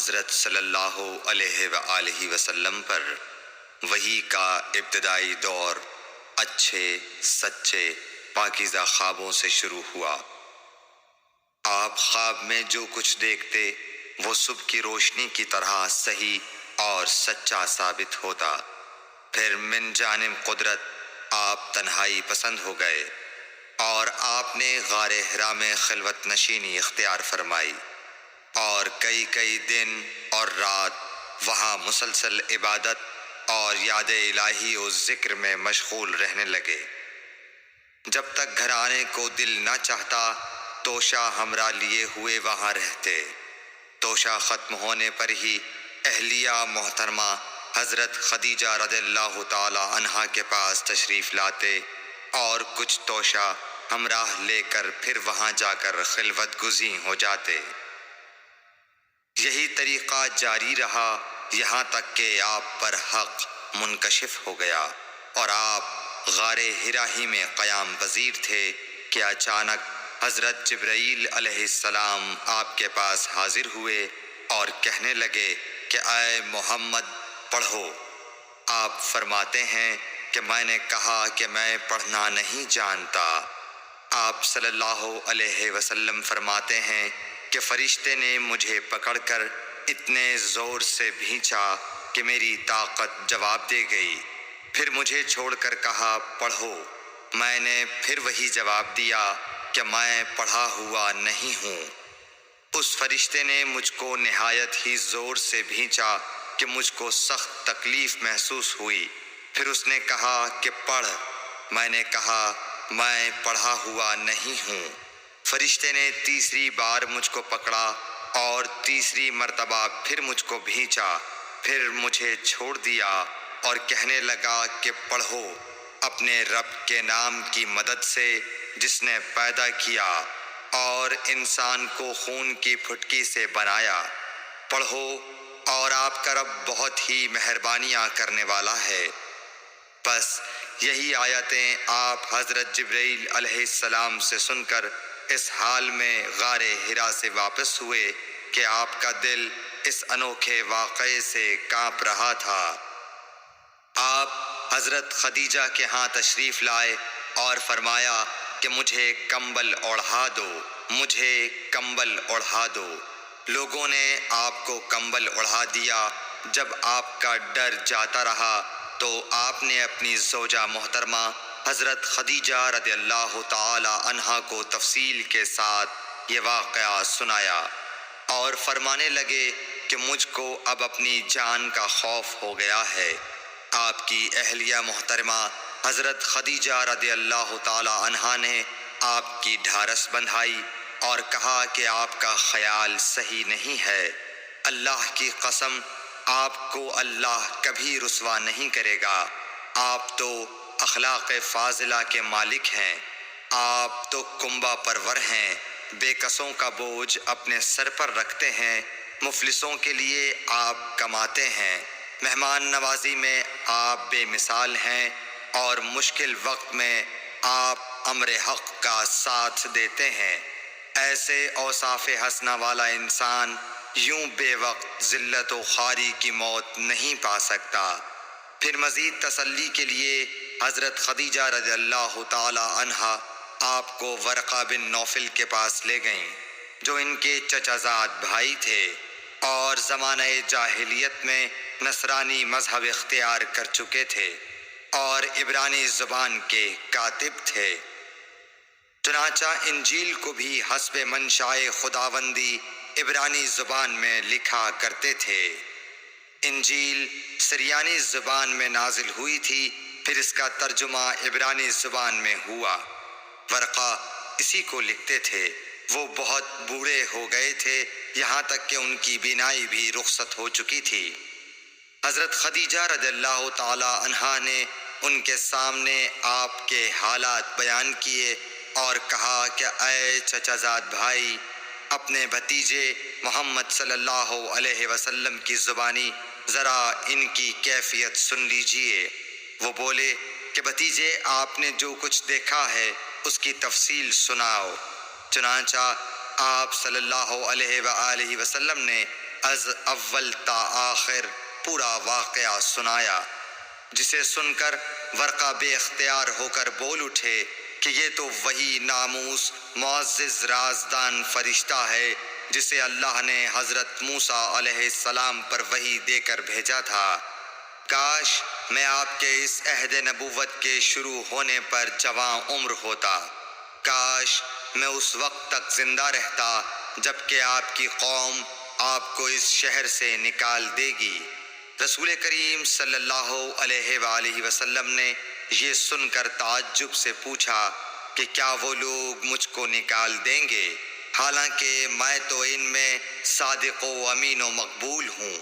حضرت صلی اللہ علیہ وآلہ وسلم پر وحی کا ابتدائی دور اچھے سچے پاکیزہ خوابوں سے شروع ہوا۔ آپ خواب میں جو کچھ دیکھتے وہ صبح کی روشنی کی طرح صحیح اور سچا ثابت ہوتا۔ پھر من جانب قدرت آپ تنہائی پسند ہو گئے اور آپ نے غار حرا میں خلوت نشینی اختیار فرمائی اور کئی دن اور رات وہاں مسلسل عبادت اور یاد الہی و ذکر میں مشغول رہنے لگے۔ جب تک گھر آنے کو دل نہ چاہتا توشہ ہمراہ لیے ہوئے وہاں رہتے۔ توشہ ختم ہونے پر ہی اہلیہ محترمہ حضرت خدیجہ رضی اللہ تعالی عنہا کے پاس تشریف لاتے اور کچھ توشہ ہمراہ لے کر پھر وہاں جا کر خلوت گزین ہو جاتے۔ یہی طریقہ جاری رہا یہاں تک کہ آپ پر حق منکشف ہو گیا اور آپ غار حرا ہی میں قیام پذیر تھے کہ اچانک حضرت جبرائیل علیہ السلام آپ کے پاس حاضر ہوئے اور کہنے لگے کہ اے محمد پڑھو۔ آپ فرماتے ہیں کہ میں نے کہا کہ میں پڑھنا نہیں جانتا۔ آپ صلی اللہ علیہ وسلم فرماتے ہیں کہ فرشتے نے مجھے پکڑ کر اتنے زور سے بھینچا کہ میری طاقت جواب دے گئی۔ پھر مجھے چھوڑ کر کہا پڑھو۔ میں نے پھر وہی جواب دیا کہ میں پڑھا ہوا نہیں ہوں۔ اس فرشتے نے مجھ کو نہایت ہی زور سے بھینچا کہ مجھ کو سخت تکلیف محسوس ہوئی۔ پھر اس نے کہا کہ پڑھ۔ میں نے کہا میں پڑھا ہوا نہیں ہوں۔ فرشتے نے تیسری بار مجھ کو پکڑا اور تیسری مرتبہ پھر مجھ کو بھینچا۔ پھر مجھے چھوڑ دیا اور کہنے لگا کہ پڑھو اپنے رب کے نام کی مدد سے جس نے پیدا کیا اور انسان کو خون کی پھٹکی سے بنایا۔ پڑھو اور آپ کا رب بہت ہی مہربانیاں کرنے والا ہے۔ بس یہی آیتیں آپ حضرت جبرائیل علیہ السلام سے سن کر اس حال میں غار حرا سے واپس ہوئے کہ آپ کا دل اس انوکھے واقعے سے کانپ رہا تھا۔ آپ حضرت خدیجہ کے ہاں تشریف لائے اور فرمایا کہ مجھے کمبل اوڑھا دو، مجھے کمبل اوڑھا دو۔ لوگوں نے آپ کو کمبل اوڑھا دیا۔ جب آپ کا ڈر جاتا رہا تو آپ نے اپنی زوجہ محترمہ حضرت خدیجہ رضی اللہ تعالی عنہا کو تفصیل کے ساتھ یہ واقعہ سنایا اور فرمانے لگے کہ مجھ کو اب اپنی جان کا خوف ہو گیا ہے۔ آپ کی اہلیہ محترمہ حضرت خدیجہ رضی اللہ تعالی عنہا نے آپ کی ڈھارس بندھائی اور کہا کہ آپ کا خیال صحیح نہیں ہے۔ اللہ کی قسم آپ کو اللہ کبھی رسوا نہیں کرے گا۔ آپ تو اخلاق فاضلہ کے مالک ہیں۔ آپ تو کنبہ پرور ہیں، بے کسوں کا بوجھ اپنے سر پر رکھتے ہیں، مفلسوں کے لیے آپ کماتے ہیں، مہمان نوازی میں آپ بے مثال ہیں اور مشکل وقت میں آپ امر حق کا ساتھ دیتے ہیں۔ ایسے اوصاف حسنہ والا انسان یوں بے وقت ذلت و خواری کی موت نہیں پا سکتا۔ پھر مزید تسلی کے لیے حضرت خدیجہ رضی اللہ تعالی عنہا آپ کو ورقہ بن نوفل کے پاس لے گئیں جو ان کے چچا زاد بھائی تھے اور زمانہ جاہلیت میں نصرانی مذہب اختیار کر چکے تھے اور عبرانی زبان کے کاتب تھے۔ چنانچہ انجیل کو بھی حسب منشائے خداوندی عبرانی زبان میں لکھا کرتے تھے۔ انجیل سریانی زبان میں نازل ہوئی تھی، پھر اس کا ترجمہ عبرانی زبان میں ہوا۔ ورقہ اسی کو لکھتے تھے۔ وہ بہت بوڑھے ہو گئے تھے، یہاں تک کہ ان کی بینائی بھی رخصت ہو چکی تھی۔ حضرت خدیجہ رضی اللہ تعالی عنہا نے ان کے سامنے آپ کے حالات بیان کیے اور کہا کہ اے چچا زاد بھائی، اپنے بھتیجے محمد صلی اللہ علیہ وسلم کی زبانی ذرا ان کی کیفیت سن لیجئے۔ وہ بولے کہ بھتیجے آپ نے جو کچھ دیکھا ہے اس کی تفصیل سناؤ۔ چنانچہ آپ صلی اللہ علیہ وآلہ وسلم نے از اول تا آخر پورا واقعہ سنایا، جسے سن کر ورقہ بے اختیار ہو کر بول اٹھے کہ یہ تو وہی ناموس معزز رازدان فرشتہ ہے جسے اللہ نے حضرت موسیٰ علیہ السلام پر وحی دے کر بھیجا تھا۔ کاش میں آپ کے اس عہد نبوت کے شروع ہونے پر جوان عمر ہوتا، کاش میں اس وقت تک زندہ رہتا جب کہ آپ کی قوم آپ کو اس شہر سے نکال دے گی۔ رسول کریم صلی اللہ علیہ وآلہ وسلم نے یہ سن کر تعجب سے پوچھا کہ کیا وہ لوگ مجھ کو نکال دیں گے، حالانکہ میں تو ان میں صادق و امین و مقبول ہوں۔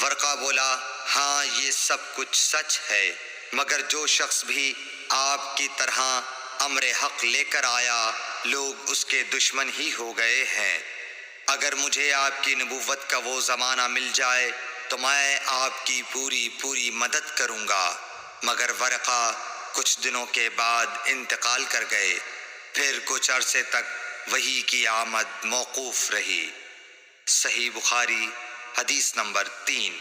ورقہ بولا، ہاں یہ سب کچھ سچ ہے، مگر جو شخص بھی آپ کی طرح امر حق لے کر آیا لوگ اس کے دشمن ہی ہو گئے ہیں۔ اگر مجھے آپ کی نبوت کا وہ زمانہ مل جائے تو میں آپ کی پوری مدد کروں گا، مگر ورقہ کچھ دنوں کے بعد انتقال کر گئے، پھر کچھ عرصے تک وحی کی آمد موقوف رہی۔ صحیح بخاری حدیث نمبر 3۔